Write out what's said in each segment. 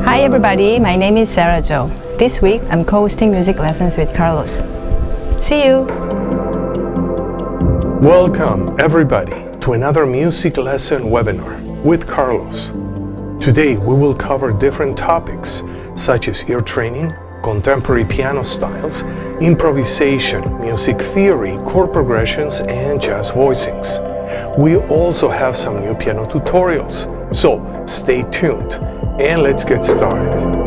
Hi everybody, my name is Sera Jo. This week I'm co-hosting music lessons with Carlos. See you! Welcome everybody to another music lesson webinar with Carlos. Today we will cover different topics such as ear training, contemporary piano styles, improvisation, music theory, chord progressions, and jazz voicings. We also have some new piano tutorials, so stay tuned and let's get started.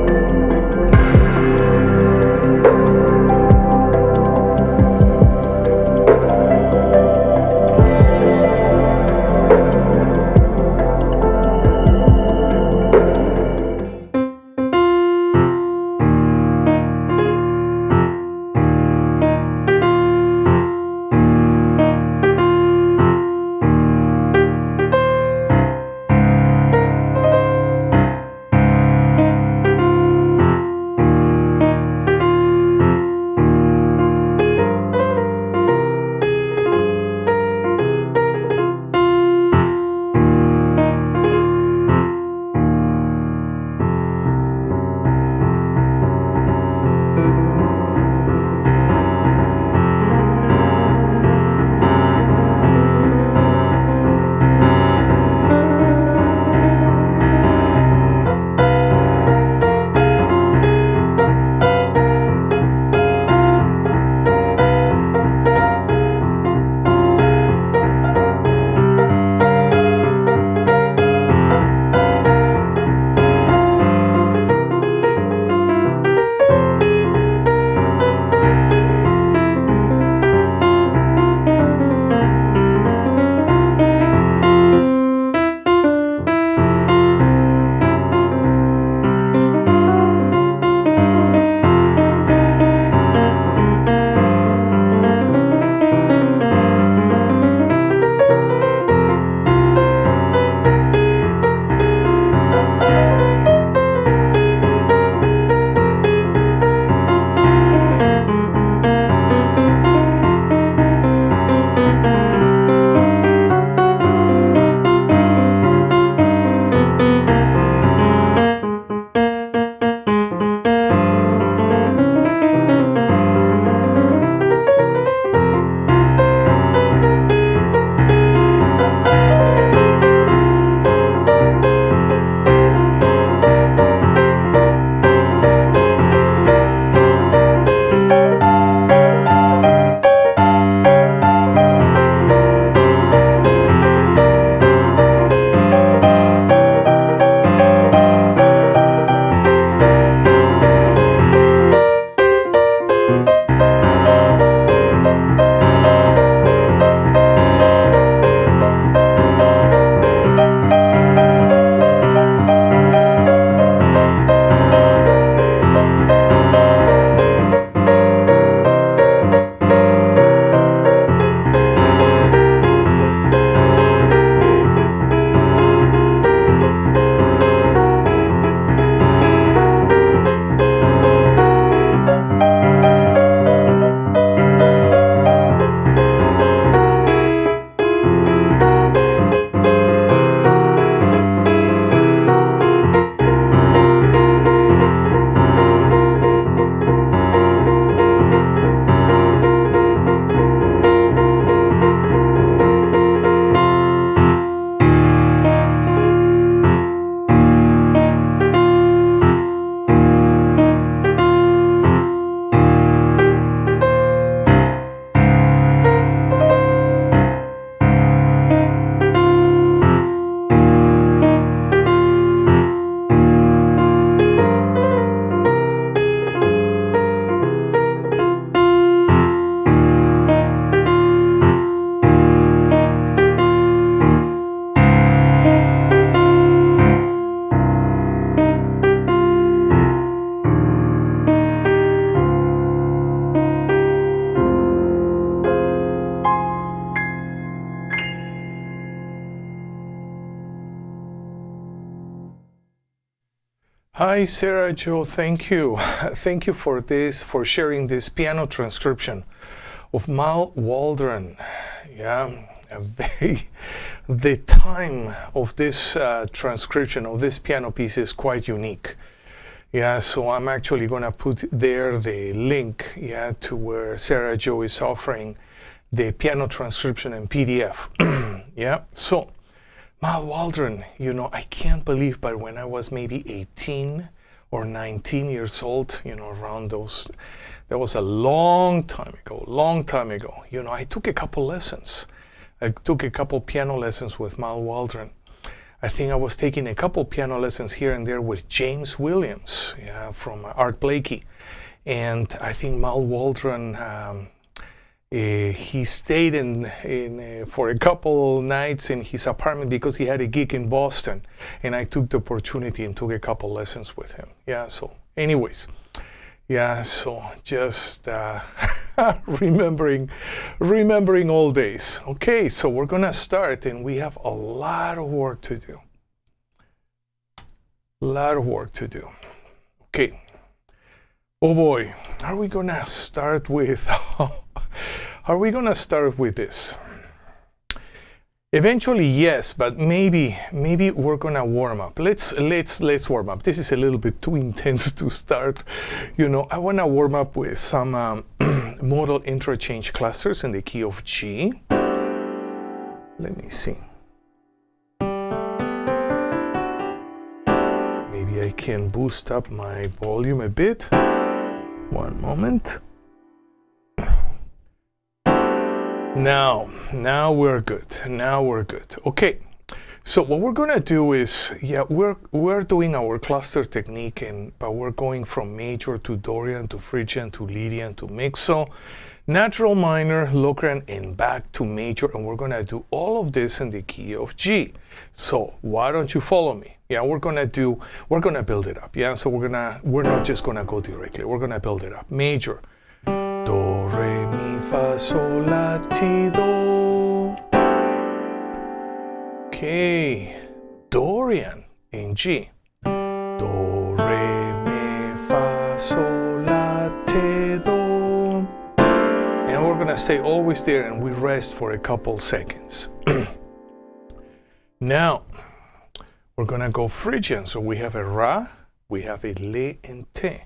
Hi, Sera Jo. Thank you. Thank you for sharing this piano transcription of Waldron. Yeah, a very, the time of this transcription of this piano piece is quite unique. Yeah, so I'm actually gonna put there the link, yeah, to where Sera Jo is offering the piano transcription in PDF. Yeah, so Waldron, you know, I can't believe, but when I was maybe 18 or 19 years old, you know, around those, that was a long time ago, you know, I took a couple lessons. I took a couple piano lessons with Waldron. I think I was taking a couple piano lessons here and there with James Williams, yeah, from Art Blakey. And I think Waldron, he stayed in for a couple nights in his apartment because he had a gig in Boston, and I took the opportunity and took a couple lessons with him. Yeah, so anyways, yeah, so just remembering old days. Okay, so we're gonna start, and we have a lot of work to do. Okay. Oh boy, are we gonna start with this? Eventually, yes, but maybe we're gonna warm up. Let's warm up. This is a little bit too intense to start. You know, I wanna warm up with some modal interchange clusters in the key of G. Let me see. Maybe I can boost up my volume a bit. One moment. Now we're good. Okay, so what we're gonna do is, yeah, we're doing our cluster technique, but we're going from major to Dorian to Phrygian to Lydian to Mixo, natural minor, Locrian, and back to major, and we're gonna do all of this in the key of G. So why don't you follow me? Yeah, we're gonna build it up. Yeah, so we're not just gonna go directly. We're gonna build it up. Major. Do, re, mi, fa, sol, la, ti, do. Okay. Dorian in G. Do, re, mi, fa, sol, la, ti, do. And we're gonna stay always there, and we rest for a couple seconds. Now, we're gonna go Phrygian. So we have a Ra, we have a Le and Te.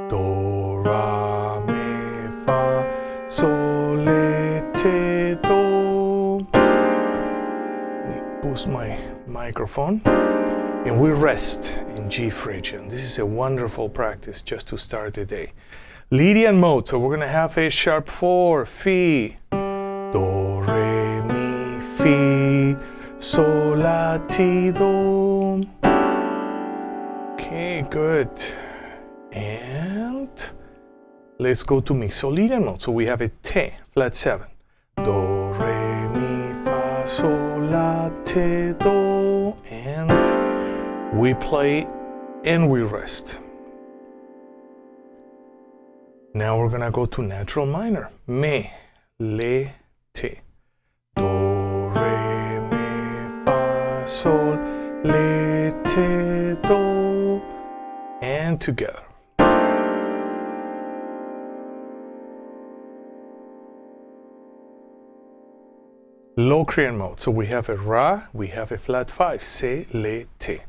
Do, Ra, Mi, Fa, Sol, Le, Te, Do. Let me boost my microphone. And we rest in G Phrygian. This is a wonderful practice just to start the day. Lydian mode, so we're gonna have a sharp 4, Fi, Do, Re, Mi, Fi, Sol, La, Ti, Do. Okay, good. And let's go to Mixolydian mode. So we have a Te, flat 7. Do, Re, Mi, Fa, Sol, La, Te, Do. And we play and we rest. Now we're gonna go to natural minor. Me, Le, Te. Do, Re, Mi, Fa, Sol, Le, Te, Do. And together. Locrian mode. So we have a Ra, we have a flat 5. Se, Le, Te.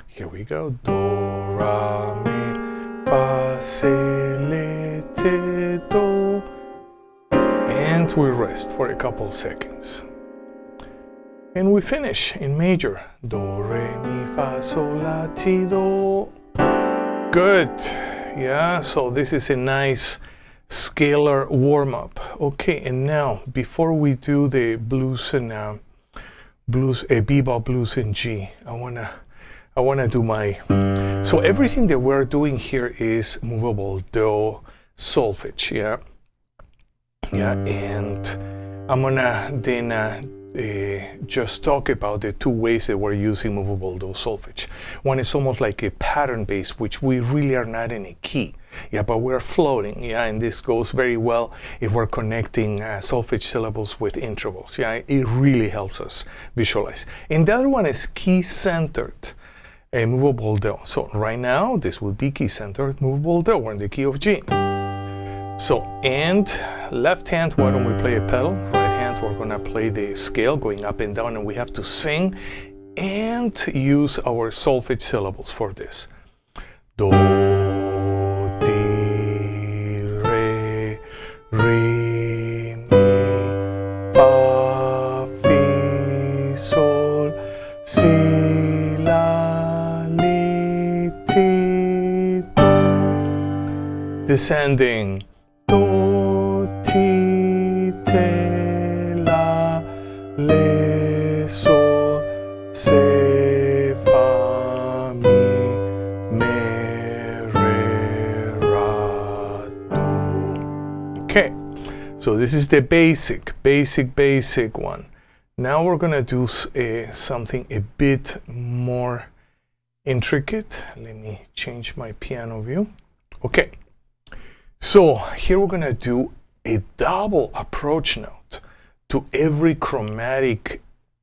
Here we go. Do, Ra, Mi, Fa, Se, Le, Te, Do. And we rest for a couple seconds. And we finish in major. Do, Re, Mi, Fa, Sol, La, Ti, Do. Good. Yeah, so this is a nice scalar warm-up. Okay, and now before we do the blues and BeBop Blues in G, I wanna do my. So everything that we're doing here is movable do solfege. Yeah, and I'm gonna then just talk about the two ways that we're using movable do solfege. One is almost like a pattern base, which we really are not in a key. Yeah, but we're floating. Yeah, and this goes very well if we're connecting solfege syllables with intervals. Yeah, it really helps us visualize. And the other one is key-centered movable do. So right now, this would be key-centered movable do. We're in the key of G. So, and left hand, why don't we play a pedal? Right hand, that we're gonna play the scale going up and down, and we have to sing and use our solfege syllables for this. Do, ti, re, mi, fa, fi, sol, si, la, li, ti, do. Descending. Do, ti, te, la, le, sol, se, fa, mi, me, re, ra, do. Okay, so this is the basic one. Now we're gonna do something a bit more intricate. Let me change my piano view. Okay, so here we're gonna do a double approach note to every chromatic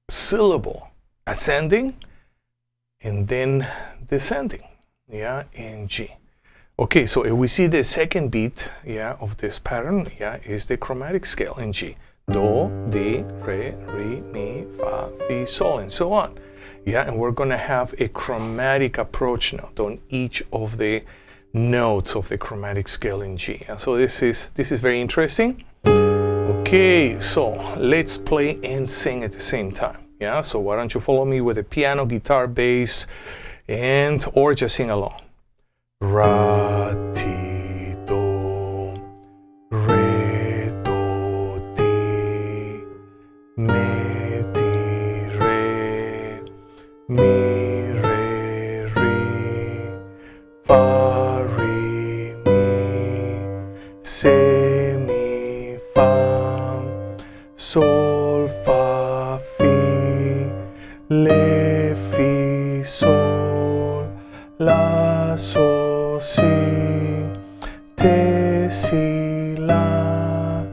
syllable, ascending and then descending, yeah, in G. Okay, so if we see the second beat, yeah, of this pattern, yeah, is the chromatic scale in G. Do, di, re, mi, fa, fi, sol, and so on. Yeah, and we're gonna have a chromatic approach note on each of the notes of the chromatic scale in G. And so this is very interesting. Okay, so let's play and sing at the same time. Yeah, so why don't you follow me with a piano, guitar, bass, and or just sing along. Ra, ti, do, re, do, ti, me, ti, re, mi, re, ri, fa, ri, mi, se, mi, fa, sol, fa, fi, le, fi, sol, la, sol, si, te, si, la,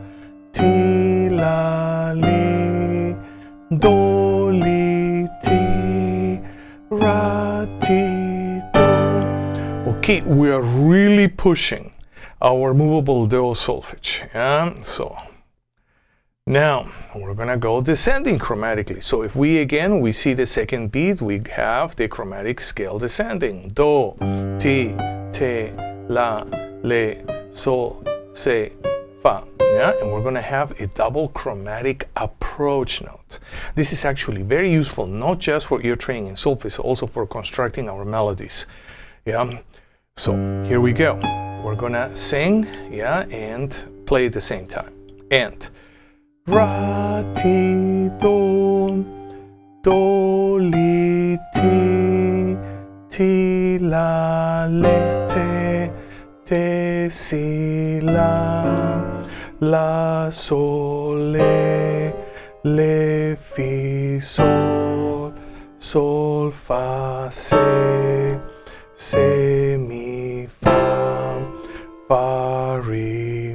ti, la, li, do, li, ti, ra, ti, do. Okay, we are really pushing our movable do solfege. Yeah, so now we're gonna go descending chromatically. So if we see the second beat, we have the chromatic scale descending. Do, ti, te, la, le, sol, se, fa. Yeah, and we're gonna have a double chromatic approach note. This is actually very useful, not just for ear training in solfege, also for constructing our melodies. Yeah, so here we go. We're gonna sing, yeah, and play at the same time. And ra, ti, do, do, li, ti, ti, la, le, te, te, si, la, sol, le, fi, sol, sol, fa, se, mi, fa, ri,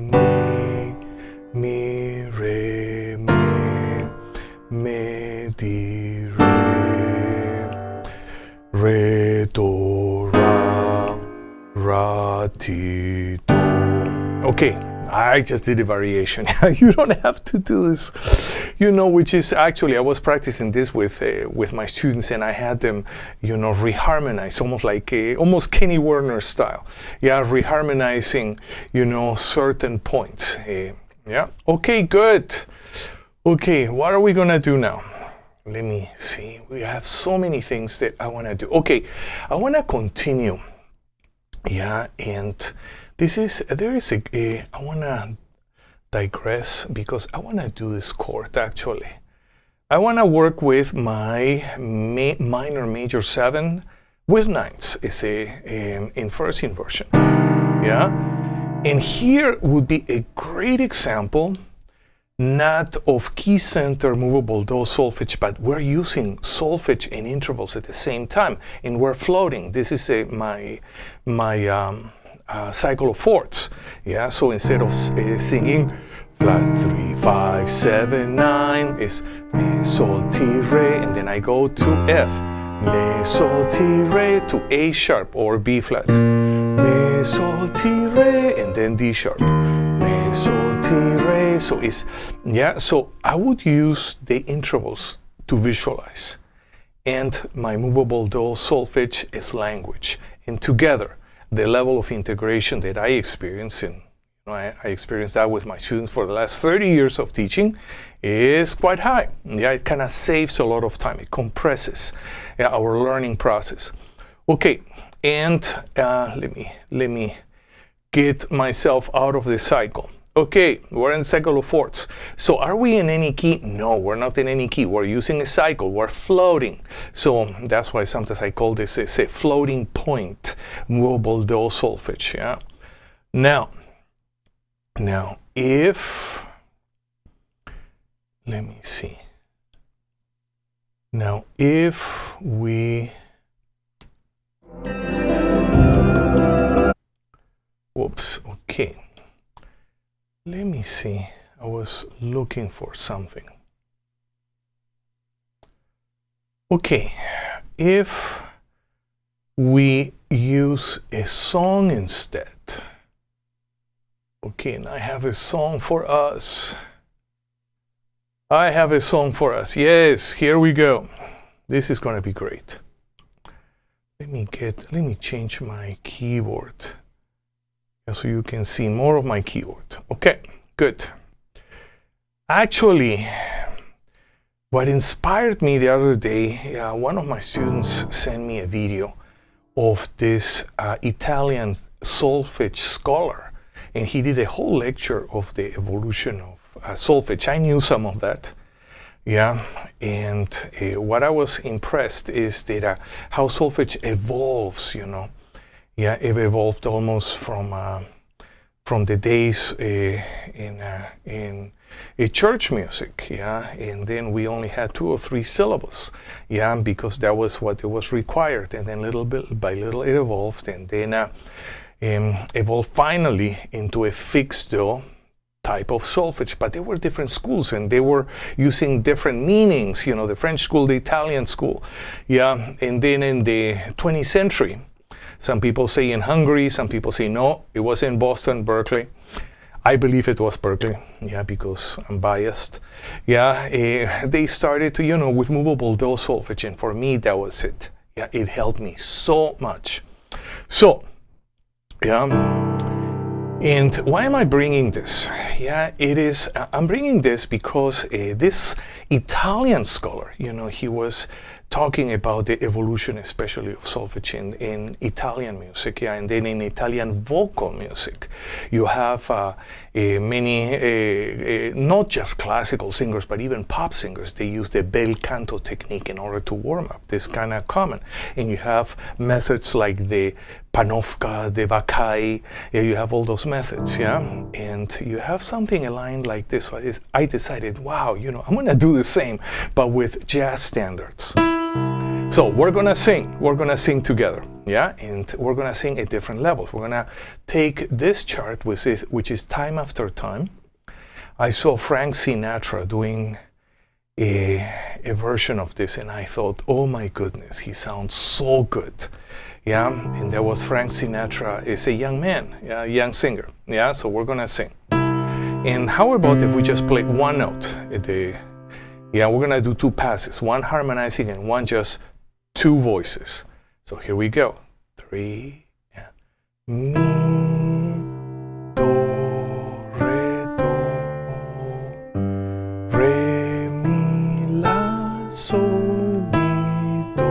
mi, re, me, di, re, do, ra, ti, do. Okay, I just did a variation. You don't have to do this, you know, which is actually, I was practicing this with my students, and I had them, you know, reharmonize, almost like almost Kenny Werner style. Yeah, reharmonizing, you know, certain points. Yeah, okay, good. Okay, what are we gonna do now? Let me see, we have so many things that I wanna do. Okay, I wanna continue. Yeah, and I wanna digress because I wanna do this chord actually. I wanna work with my minor major 7 with 9s. It's in first inversion. Yeah, and here would be a great example, not of key center movable do solfege, but we're using solfege and intervals at the same time, and we're floating. This is my cycle of fourths. Yeah, so instead of singing flat 3, 5, 7, 9, is mi, sol, ti, re, and then I go to F. Mi, sol, ti, re to A sharp or B flat. Mi, sol, ti, re, and then D sharp. Mi, sol, ti, re, Okay, so so I would use the intervals to visualize, and my movable DAW solfege is language, and together the level of integration that I experience, and I experienced that with my students for the last 30 years of teaching, is quite high. Yeah, it kind of saves a lot of time. It compresses our learning process. Okay, and let me get myself out of the cycle. Okay, we're in cycle of fourths. So are we in any key? No, we're not in any key. We're using a cycle. We're floating. So that's why sometimes I call this a floating point movable DAW solfege. Yeah. Now, if, let me see. Now, if we, whoops, okay. Let me see. I was looking for something. Okay, if we use a song instead. Okay, and I have a song for us. I have a song for us. Yes, here we go. This is going to be great. Let me change my keyboard so you can see more of my keyboard. Okay, good. Actually, what inspired me the other day, one of my students sent me a video of this Italian solfege scholar, and he did a whole lecture of the evolution of solfege. I knew some of that, yeah, and what I was impressed is that how solfege evolves, you know. Yeah, it evolved almost from the days in church music, yeah, and then we only had 2 or 3 syllables, yeah, because that was what it was required, and then little bit by little it evolved, and then evolved finally into a fixed DAW type of solfege. But there were different schools, and they were using different meanings, you know, the French school, the Italian school, yeah, and then in the 20th century, some people say in Hungary, some people say no, it was in Boston, Berkeley. I believe it was Berkeley, yeah, because I'm biased. Yeah, they started to, you know, with movable DAW solfege, and for me, that was it. Yeah, it helped me so much. So, yeah, and why am I bringing this? Yeah, I'm bringing this because this Italian scholar, you know, he was talking about the evolution, especially of solfege in Italian music, yeah, and then in Italian vocal music, you have many, not just classical singers, but even pop singers. They use the bel canto technique in order to warm up. This is kind of common, and you have methods like the panovka, the vakai. Yeah, you have all those methods, yeah, and you have something aligned like this. So I decided, wow, you know, I'm gonna do the same, but with jazz standards. So we're gonna sing together, yeah, and we're gonna sing at different levels. We're gonna take this chart, which is time after time. I saw Frank Sinatra doing a version of this, and I thought, oh my goodness, he sounds so good, yeah. And there was Frank Sinatra is a young man, yeah, young singer, yeah. So we're gonna sing. And how about if we just play one note at the, yeah, we're gonna do 2 passes, one harmonizing and one just 2 voices. So here we go. 3, yeah. Mi, do, re, mi, la, sol, mi, do,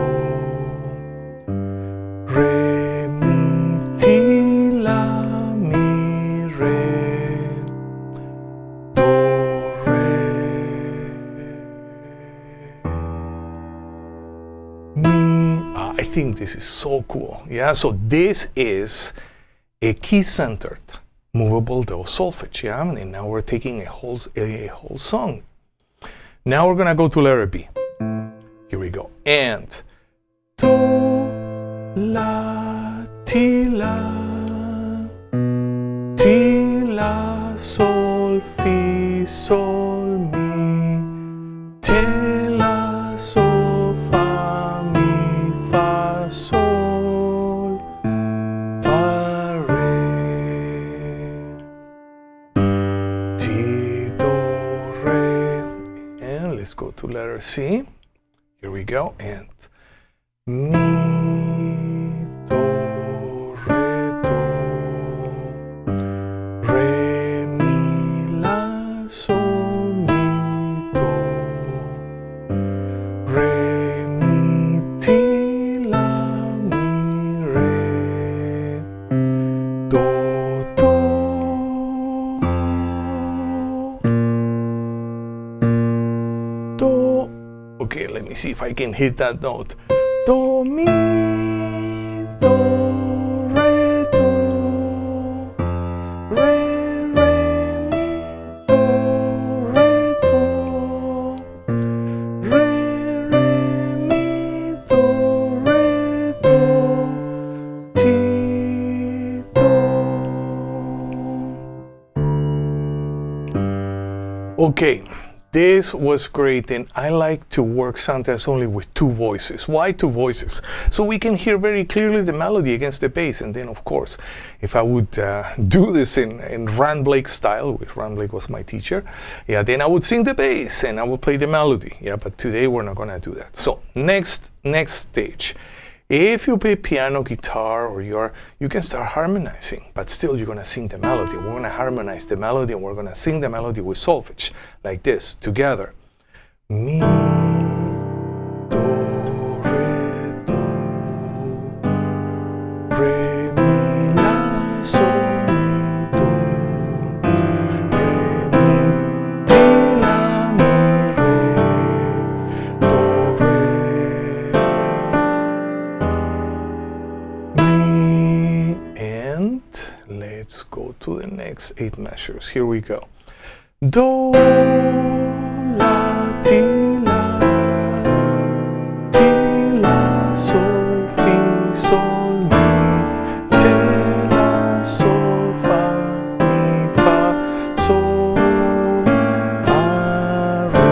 re, mi, ti, la, mi, re, do, I think this is so cool. Yeah, so this is a key-centered movable DAW solfege. Yeah, and now we're taking a whole song. Now we're gonna go to letter B. Here we go. And do, la, ti, sol, fi, sol, mi, te, la, sol, fa, mi, fa, sol, fa, re, ti, do, to letter C. Here we go. And mi, do, re, mi, la, sol, mi, do, re, mi, ti, la, mi, re, do, do. Okay, let me see if I can hit that note. Do, mi, do, re, do, re, mi, do, re, do, re, mi, do, re, do, ti, do. Okay. This was great, and I like to work sometimes only with two voices. Why two voices? So we can hear very clearly the melody against the bass. And then, of course, if I would do this in Ran Blake style, which Ran Blake was my teacher, yeah, then I would sing the bass and I would play the melody. Yeah, but today we're not gonna do that. So next stage. If you play piano, guitar, or you can start harmonizing, but still you're gonna sing the melody. We're gonna harmonize the melody and we're gonna sing the melody with solfege, like this, together. Mi, do, re, do, re, mi, la, sol, mi, do, re, mi, ti, la, mi, re, do, re. And let's go to the next 8 measures. Here we go. Do, la, ti, la, sol, fi, sol, mi, te, la, sol, fa, mi, fa, sol, fa, re,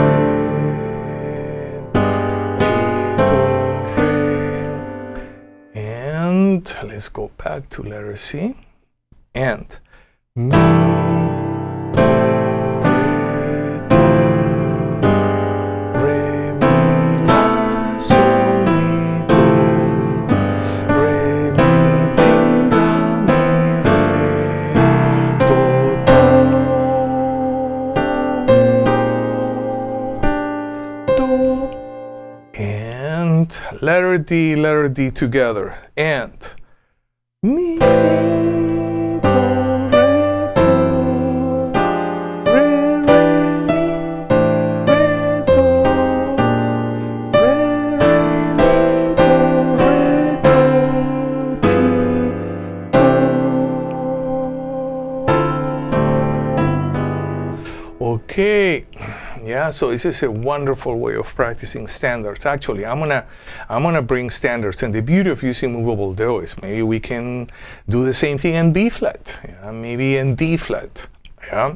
ti, do, re. And let's go back to letter C. And mi, do, re, mi, la, sol, mi, do, re, mi, ti, la, mi, re, do, do, do. And letter D together. And mi, do, re, re, mi, re, do, re, mi, do, re, do, ti, do. Okay. Yeah, so this is a wonderful way of practicing standards. Actually, I'm gonna bring standards, and the beauty of using movable do is maybe we can do the same thing in B flat, yeah, maybe in D flat, yeah,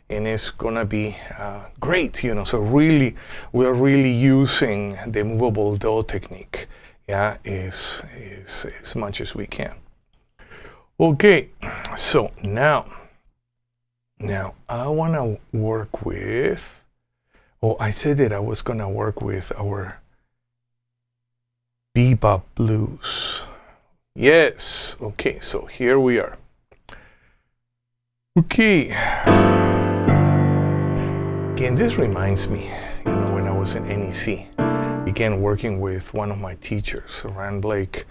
and it's gonna be great, you know. So really, we're really using the movable do technique, yeah, as much as we can. Okay, so now I wanna work with. Oh, I said that I was gonna work with our BeBop Blues. Yes, okay, so here we are. Okay. Again, this reminds me, you know, when I was in NEC, again, working with one of my teachers, Ran Blake,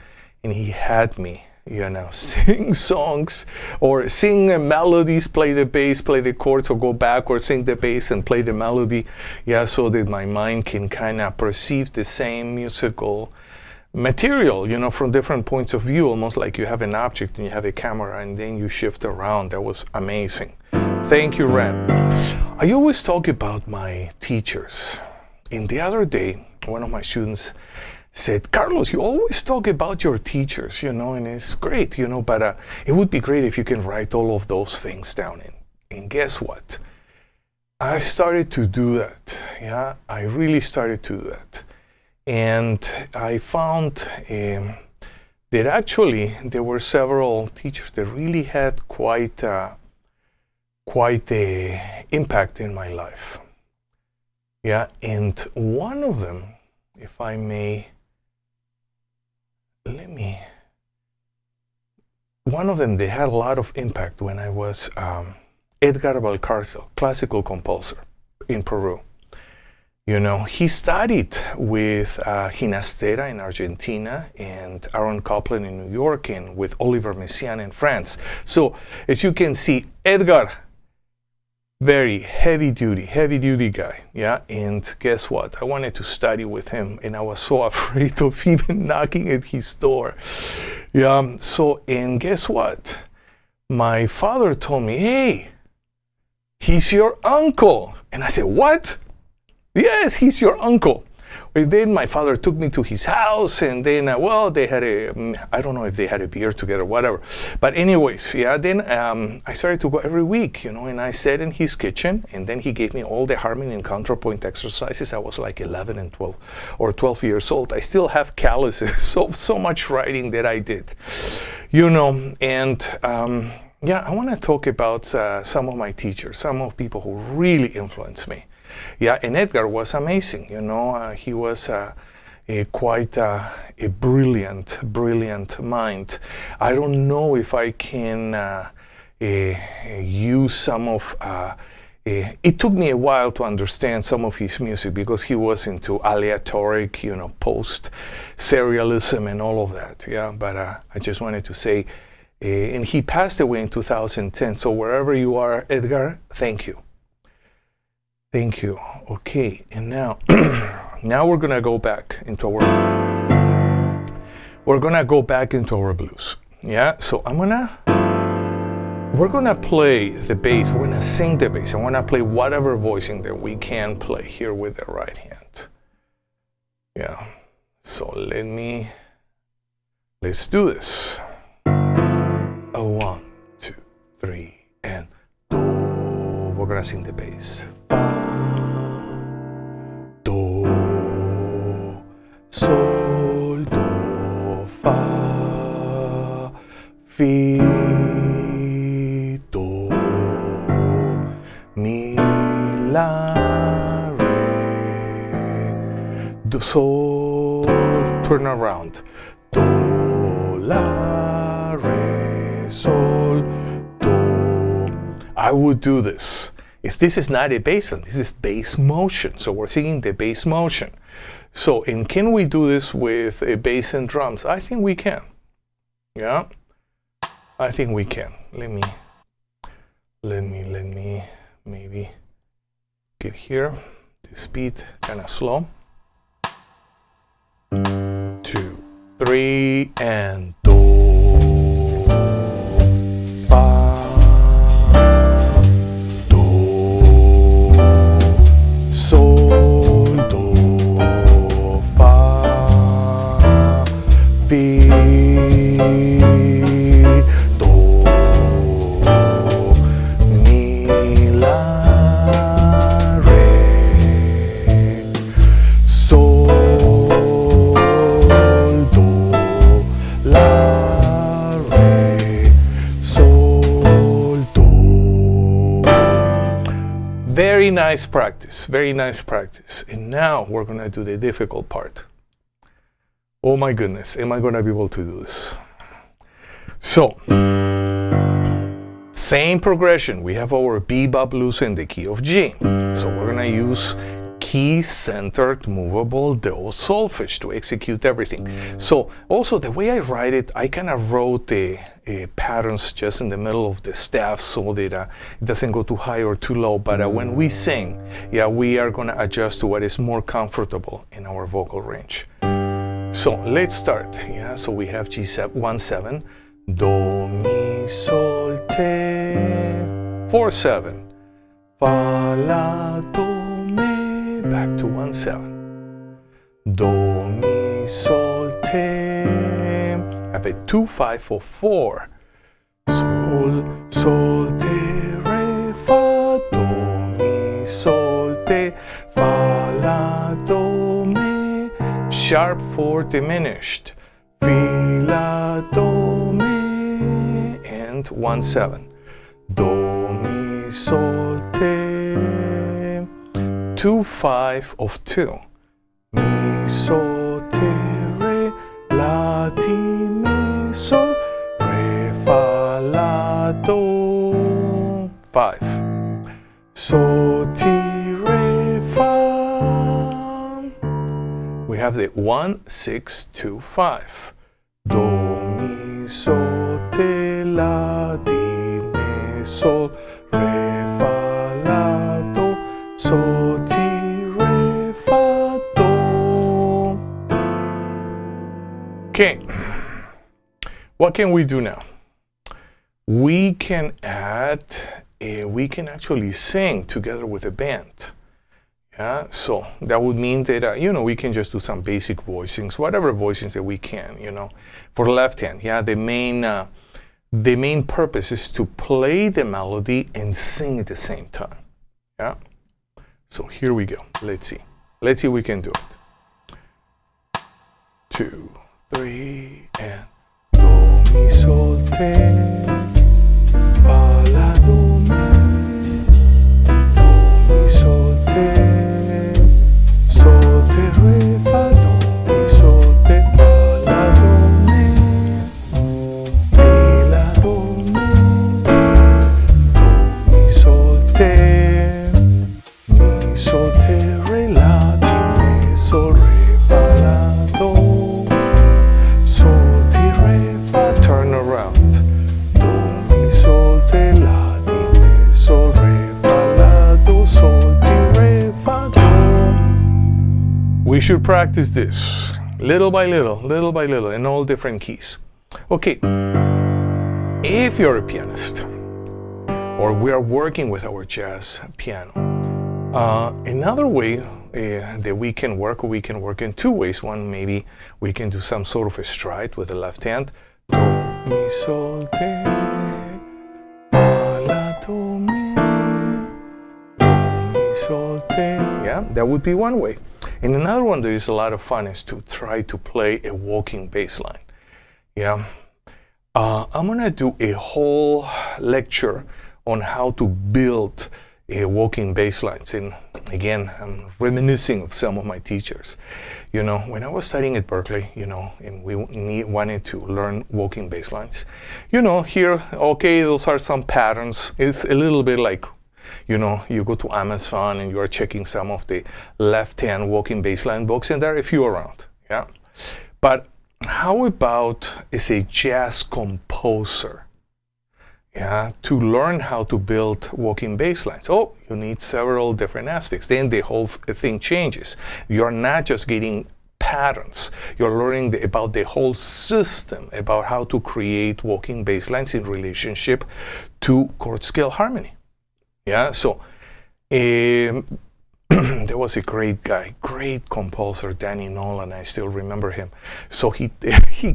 and he had me, you know, sing songs or sing melodies, play the bass, play the chords, or go back or sing the bass and play the melody, yeah, so that my mind can kind of perceive the same musical material, you know, from different points of view, almost like you have an object and you have a camera and then you shift around. That was amazing. Thank you, Ran. I always talk about my teachers. And the other day, one of my students said, Carlos, you always talk about your teachers, you know, and it's great, you know, but it would be great if you can write all of those things down. And guess what? I started to do that. Yeah, I really started to do that. And I found that actually there were several teachers that really had quite a impact in my life. Yeah, and one of them, if I may, one of them, they had a lot of impact when I was Edgar Varcarcel, classical composer in Peru. You know, he studied with Ginastera in Argentina and Aaron Copland in New York and with Oliver Messiaen in France. So, as you can see, Edgar, very heavy duty guy, yeah? And guess what? I wanted to study with him and I was so afraid of even knocking at his door. Yeah, so, and guess what? My father told me, hey, he's your uncle. And I said, what? Yes, he's your uncle. Well, then my father took me to his house, and then, well, they had I don't know if they had a beer together, whatever. But anyways, yeah, then I started to go every week, you know, and I sat in his kitchen, and then he gave me all the harmony and counterpoint exercises. I was like 11 and 12, or 12 years old. I still have calluses, so much writing that I did, you know, and yeah, I want to talk about some of my teachers, some of people who really influenced me. Yeah, and Edgar was amazing, you know, he was quite a brilliant mind. I don't know if I can use some of, it took me a while to understand some of his music because he was into aleatoric, you know, post-serialism and all of that, yeah, but I just wanted to say, and he passed away in 2010, so wherever you are, Edgar, thank you. Thank you. Okay, and now, now we're gonna go back into our blues. Yeah. So we're gonna play the bass. We're gonna sing the bass. I wanna play whatever voicing that we can play here with the right hand. Yeah. So let's do this. 1, 2, 3, and do. We're gonna sing the bass. Do, sol, do, fa, fi, do, mi, la, re, do, sol, turn around. Do, la, re, sol, do. I would do this. This is not a bass line, this is bass motion. So we're singing the bass motion. So, and can we do this with a bass and drums? I think we can. Yeah, I think we can. Let me maybe get here. The speed kind of slow. 2, 3, and do. Very nice practice. And now we're gonna do the difficult part. Oh my goodness, am I gonna be able to do this? So, same progression. We have our BeBop Blues in the key of G. So we're gonna use key-centered movable duo solfege to execute everything. So also the way I write it, I kind of wrote the patterns just in the middle of the staff so that it doesn't go too high or too low. But when we sing, yeah, we are going to adjust to what is more comfortable in our vocal range. So let's start. Yeah, so we have G7, 1/7, Do, Mi, Sol, Te, 4/7, Fa, La, Do, Mi, back to 1/7, Do, Mi, Sol, Te, have a 2, 5, 4, 4, Sol, Sol, Te, Re, Fa, Do, Mi, Sol, Te, Fa, La, Do, Mi, sharp 4 diminished, Fi, La, Do, Mi, and 1/7, Do, Mi, Sol, Te, 2/5 of 2. Mi, sol, te, re, la, ti, mi, sol, re, fa, la, do. 5. So, ti, re, fa. We have the 1, 6, 2, 5. Do, mi, sol, te, la, di, mi, sol, re, fa, la, do, sol, ti, re, fa, do. Okay, what can we do now? We can we can actually sing together with a band. Yeah, so that would mean that, we can just do some basic voicings, whatever voicings that we can, for left hand. Yeah, the main purpose is to play the melody and sing at the same time. Yeah, so here we go. Let's see if we can do it. 2, 3, and do, mi, sol, te, fa, la, do, mi, do, mi, sol, te. Re, fa, do, mi, sol, te, fa, la, do, mi, la, do, mi, do, mi, sol, te, re, la, di, mi, sol, re, fa, la, do, sol, ti, re, fa, turn around, do, mi, sol, te, la, di, mi, sol, re, fa, la, do, sol, ti, re, fa, do. We should practice this little by little, in all different keys. Okay, if you're a pianist, or we are working with our jazz piano, another way that we can work in two ways. One, maybe we can do some sort of a stride with the left hand. Do, mi, sol, te, fa, la, do, mi, do, mi, sol, te. Yeah, that would be one way. And another one that is a lot of fun is to try to play a walking bass line. Yeah, I'm gonna do a whole lecture on how to build walking bass lines. And again, I'm reminiscing of some of my teachers. When I was studying at Berkeley, and we wanted to learn walking bass lines. Here, okay, those are some patterns. It's a little bit like, you go to Amazon and you are checking some of the left-hand walking bassline books, and there are a few around, yeah? But how about as a jazz composer, yeah, to learn how to build walking basslines? Oh, you need several different aspects. Then the whole thing changes. You're not just getting patterns. You're learning about the whole system, about how to create walking basslines in relationship to chord scale harmony. Yeah, so there was a great guy, great composer, Danny Nolan. I still remember him. So he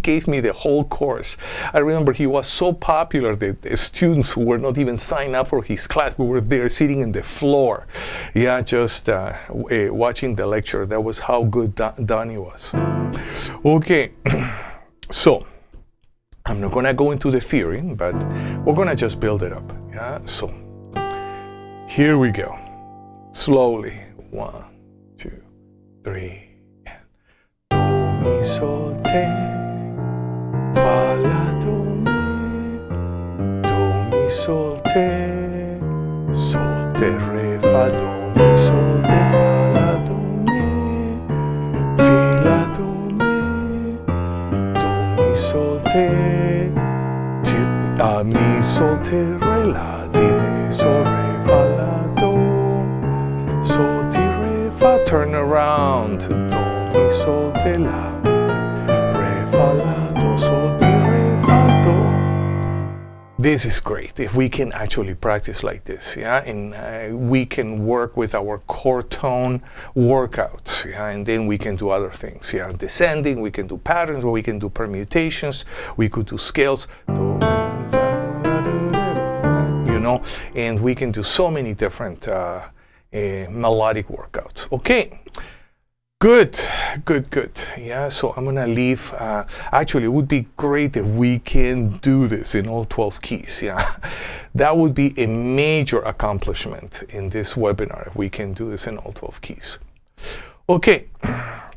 gave me the whole course. I remember he was so popular that the students who were not even signed up for his class, we were there sitting in the floor. Yeah, just watching the lecture. That was how good Danny was. Okay, so I'm not gonna go into the theory, but we're gonna just build it up. Yeah, so here we go. Slowly. 1, 2, 3, and do, mi, sol, te, fa, la, do, mi, sol, te, re, fa, do, mi, sol, te, fa, la, do, mi, fi, la, do, mi, sol, te, mi, sol, te, re, la, di, mi, sol, re, fa, la, do, sol, ti, re, fa, turn around, do, mi, sol, te, la, mi, re, fa, la, do, sol, ti, re, fa, do. This is great if we can actually practice like this, yeah, and we can work with our chord tone workouts, yeah, and then we can do other things, yeah, descending, we can do patterns, or we can do permutations, we could do scales, and we can do so many different melodic workouts. Okay, Good. Yeah, so I'm gonna leave. Actually, it would be great if we can do this in all 12 keys. Yeah, that would be a major accomplishment in this webinar if we can do this in all 12 keys. Okay,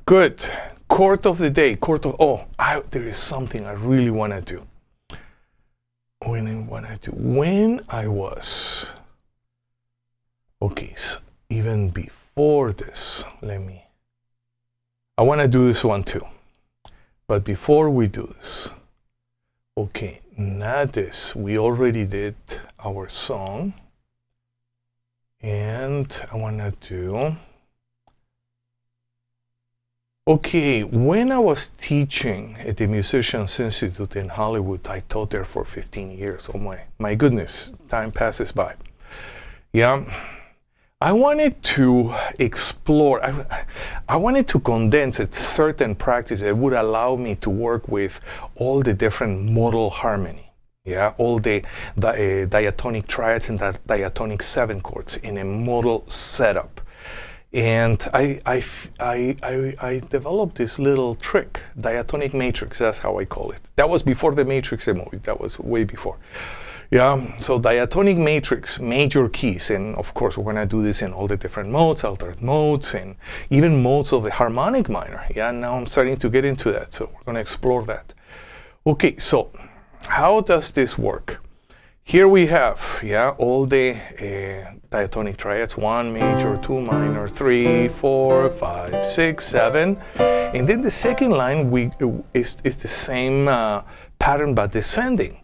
good. Chord of the day. There is something I really want to do. When I was, okay, so even before this, I want to do this one too. But before we do this, okay, not this. We already did our song. And I want to do, okay, when I was teaching at the Musicians Institute in Hollywood, I taught there for 15 years. Oh my goodness, time passes by. Yeah, I wanted to explore, I wanted to condense a certain practice that would allow me to work with all the different modal harmony. Yeah, all the diatonic triads and the diatonic 7 chords in a modal setup. And I developed this little trick, Diatonic Matrix, that's how I call it. That was before the Matrix movie, that was way before. Yeah, so Diatonic Matrix, major keys, and of course we're gonna do this in all the different modes, altered modes, and even modes of the harmonic minor. Yeah, now I'm starting to get into that, so we're gonna explore that. Okay, so how does this work? Here we have, yeah, all the diatonic triads, 1 major, 2 minor, 3, 4, 5, 6, 7. And then the second line is the same pattern but descending.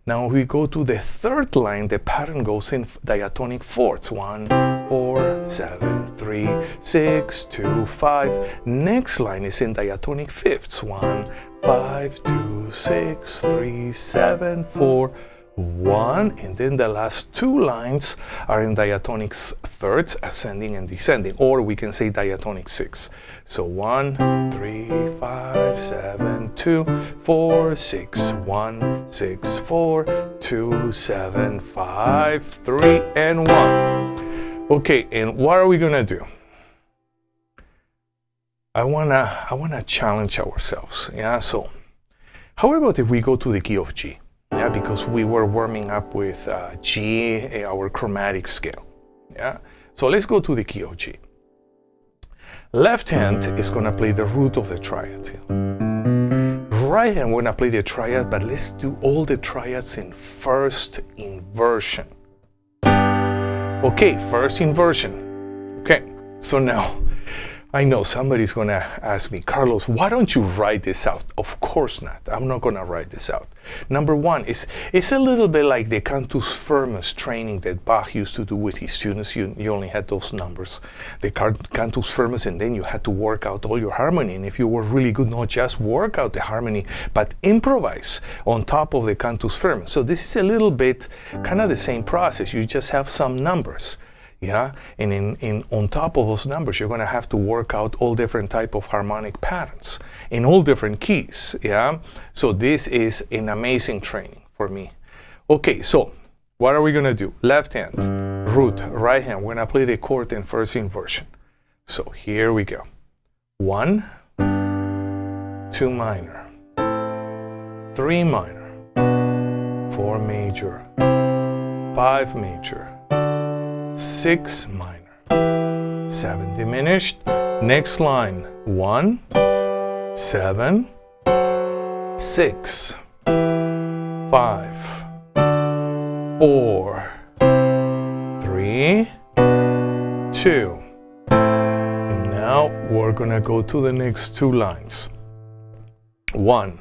Now we go to the third line, the pattern goes in diatonic fourths, 1, 4, 7, 3, 6, 2, 5. Next line is in diatonic fifths, 1, 5, 2, 6, 3, 7, 4, 1, and then the last two lines are in diatonic thirds, ascending and descending, or we can say diatonic 6. So 1, 3, 5, 7, 2, 4, 6, 1, 6, 4, 2, 7, 5, 3, and 1. Okay, and what are we gonna do? I wanna challenge ourselves. Yeah, so how about if we go to the key of G? Yeah, because we were warming up with G, our chromatic scale. Yeah, so let's go to the key of G. Left hand is gonna play the root of the triad. Right hand, we're gonna play the triad, but let's do all the triads in first inversion. Okay, first inversion. Okay, so now I know somebody's gonna ask me, Carlos, why don't you write this out? Of course not. I'm not gonna write this out. Number one, it's a little bit like the cantus firmus training that Bach used to do with his students. You only had those numbers, the cantus firmus, and then you had to work out all your harmony. And if you were really good, not just work out the harmony, but improvise on top of the cantus firmus. So this is a little bit kind of the same process. You just have some numbers. Yeah, and on top of those numbers, you're going to have to work out all different type of harmonic patterns in all different keys. Yeah, so this is an amazing training for me. Okay, so what are we going to do? Left hand, root, right hand. We're going to play the chord in first inversion. So here we go. 1, 2 minor, 3 minor, 4 major, 5 major, 6 minor, 7 diminished. Next line, 1, 7, 6, 5, 4, 3, 2. And now we're gonna go to the next two lines. 1,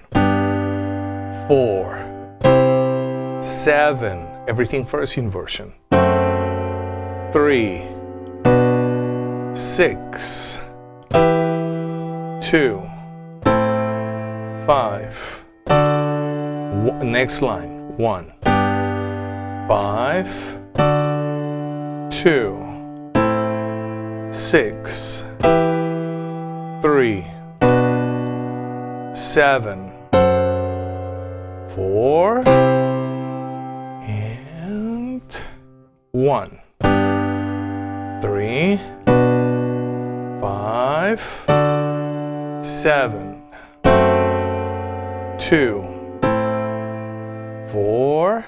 4, 7, everything first inversion. 3, 6, 2, 5. Next line, 1, 5, 2, 6, 3, 7, 4, and 1. 3, 5, 7, 2, 4,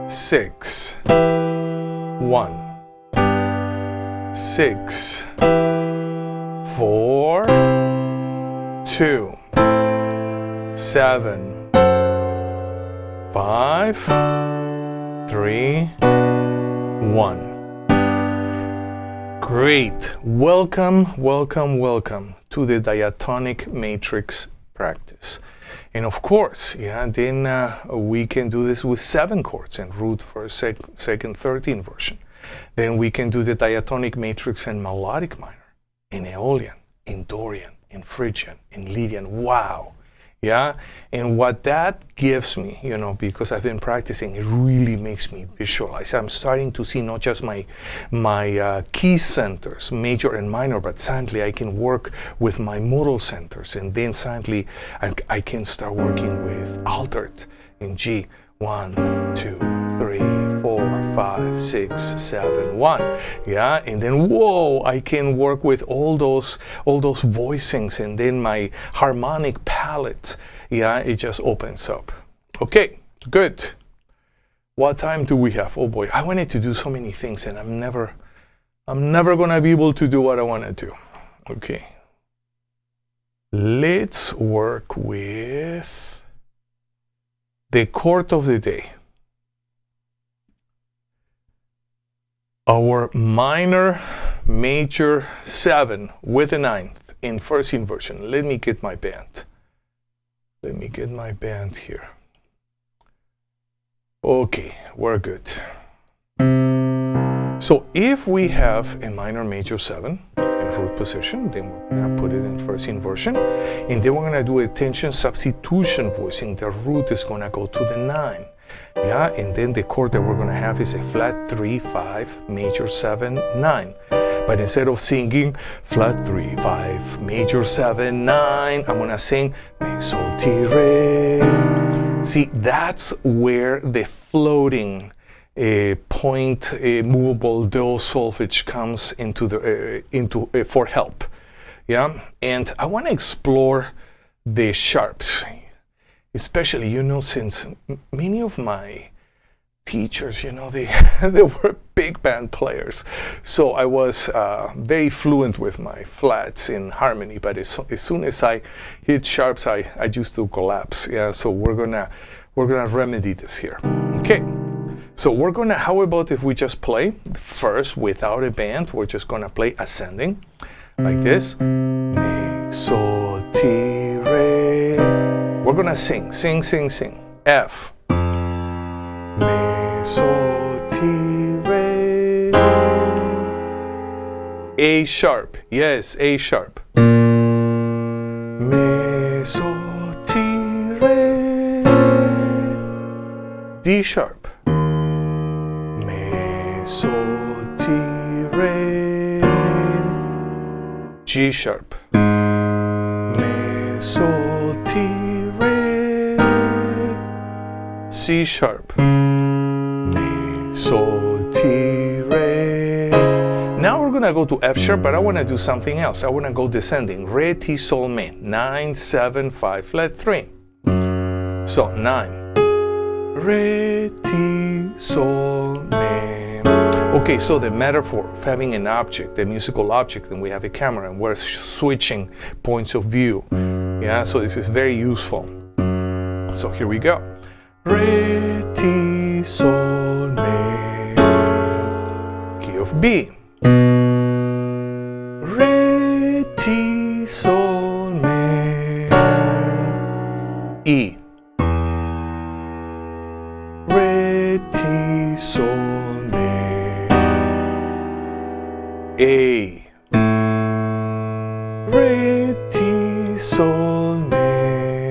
6, 1, 6, 4, 2, 7, 5, 3, 1. Great. Welcome, welcome, welcome to the Diatonic Matrix practice. And of course, yeah, then we can do this with 7 chords in root, first, second, third inversion. Then we can do the Diatonic Matrix in melodic minor, in Aeolian, in Dorian, in Phrygian, in Lydian. Wow. Yeah, and what that gives me, you know, because I've been practicing, it really makes me visualize. I'm starting to see not just my key centers, major and minor, but suddenly I can work with my modal centers, and then suddenly I can start working with altered in G. 1, 2, 3, 4, 5, 6, 7, 1. Yeah, and then whoa, I can work with all those voicings, and then my harmonic palette, yeah, it just opens up. Okay, good. What time do we have? Oh boy, I wanted to do so many things, and I'm never gonna be able to do what I want to do. Okay, let's work with the chord of the day. Our minor major 7 with a 9th in first inversion. Let me get my band. Let me get my band here. Okay, we're good. So if we have a minor major 7 in root position, then we're gonna put it in first inversion, and then we're gonna do a tension substitution voicing. The root is gonna go to the 9. Yeah, and then the chord that we're gonna have is a flat 3, 5, major 7, 9. But instead of singing flat 3, 5, major 7, 9, I'm gonna sing mi, sol, ti, re. See, that's where the floating point movable do solfege comes into the for help. Yeah, and I want to explore the sharps, especially, you know, since many of my teachers, you know, they were big band players, so I was very fluent with my flats in harmony. But as soon as I hit sharps, I used to collapse. Yeah, so we're gonna remedy this here. Okay. So we're gonna, how about if we just play first without a band? We're just gonna play ascending like this. Mi, sol, ti, re. We're gonna sing. F. Mi, sol, ti, re. A sharp. Yes, A sharp. Mi, sol, ti, re. D sharp. Sol, ti, re. G sharp. Mi, sol, ti, re. C sharp. Mi, sol, ti, re. Now we're gonna go to F sharp, but I wanna do something else. I wanna go descending. Re, ti, sol, mi. 9, 7, 5, flat 3. So 9. Re, ti, sol, mi. Okay, so the metaphor of having an object, a musical object, and we have a camera, and we're switching points of view. Yeah, so this is very useful. So here we go. Re, ti, sol, mi. Key of B. Re, ti, sol, mi. E. Re, ti, sol, A. Re, ti, sol, mi.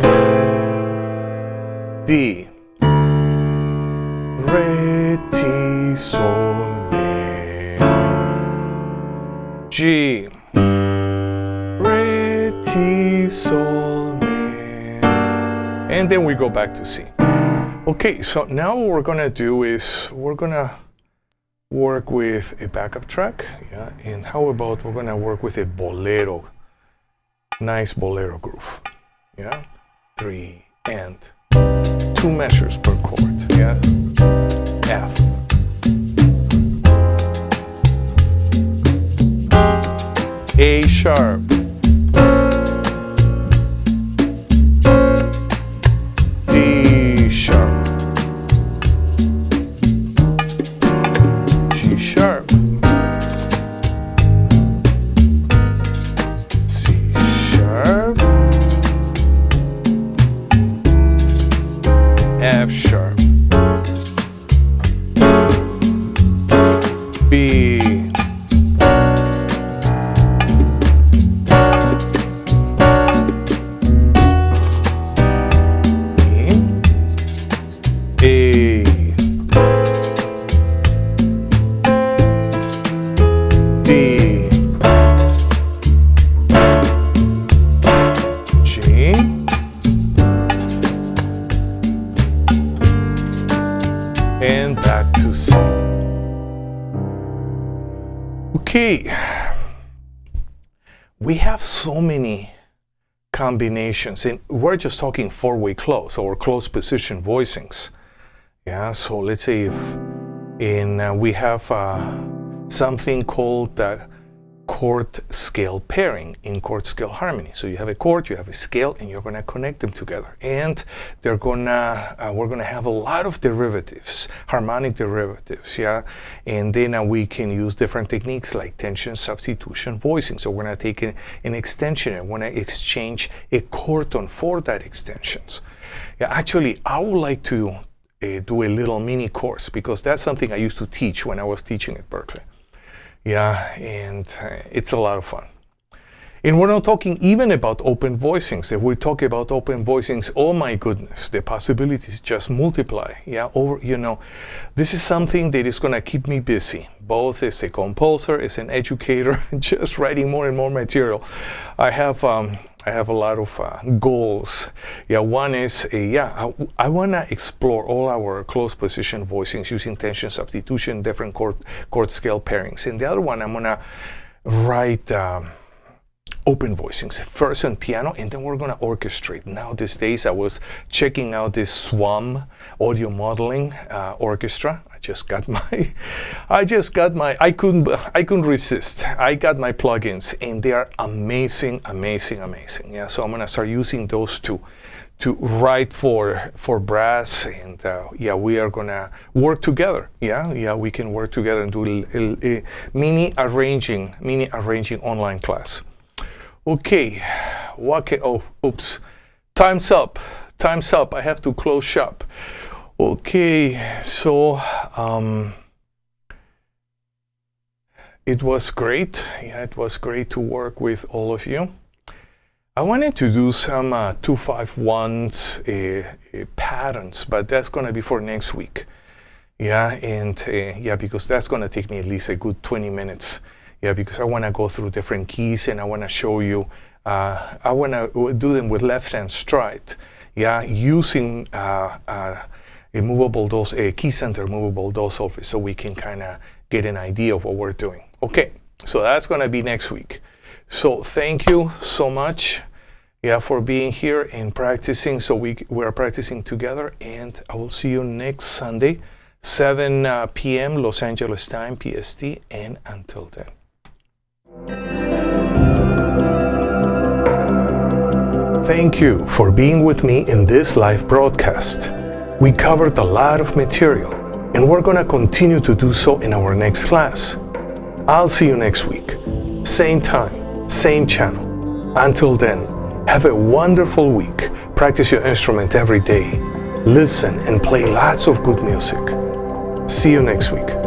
D. Re, ti, sol, mi. G. Re, ti, sol, mi. And then we go back to C. Okay, so now what we're gonna do is we're gonna work with a backup track, yeah, and how about we're gonna work with a bolero, nice bolero groove, yeah, 3 and 2 measures per chord, yeah, F, A sharp, D sharp, G sharp, C sharp, F sharp, B, A, D, G, and back to C. Okay, we have so many combinations, and we're just talking 4-way close or close position voicings. Yeah, so let's say if we have something called chord scale pairing in chord scale harmony. So you have a chord, you have a scale, and you're going to connect them together. And we're going to have a lot of derivatives, harmonic derivatives, yeah. And then we can use different techniques like tension substitution voicing. So we're going to take an extension and want to exchange a chord tone for that extensions. Yeah, actually, I would like to do a little mini course because that's something I used to teach when I was teaching at Berkeley. Yeah, and it's a lot of fun. And we're not talking even about open voicings. If we talk about open voicings, oh my goodness, the possibilities just multiply. Yeah, this is something that is going to keep me busy, both as a composer, as an educator, just writing more and more material. I have a lot of goals. Yeah, one is, I want to explore all our close position voicings using tension substitution, different chord scale pairings. And the other one, I'm going to write open voicings, first on piano, and then we're going to orchestrate. Now these days, I was checking out this SWAM audio modeling orchestra. I couldn't resist. I got my plugins, and they are amazing. Yeah, so I'm gonna start using those to write for brass, and we are gonna work together. Yeah, we can work together and do a mini arranging online class. Okay, oops, time's up. I have to close shop. Okay, so it was great. Yeah, it was great to work with all of you. I wanted to do some 2-5-1s patterns, but that's going to be for next week. Yeah, and because that's going to take me at least a good 20 minutes. Yeah, because I want to go through different keys and I want to show you. I want to do them with left-hand stride. Yeah, using a movable dose, a key center movable dose Solfege, so we can kind of get an idea of what we're doing. Okay, so that's going to be next week. So thank you so much, for being here and practicing. So we are practicing together, and I will see you next Sunday, 7 p.m. Los Angeles time, PST, and until then. Thank you for being with me in this live broadcast. We covered a lot of material, and we're going to continue to do so in our next class. I'll see you next week. Same time, same channel. Until then, have a wonderful week. Practice your instrument every day. Listen and play lots of good music. See you next week.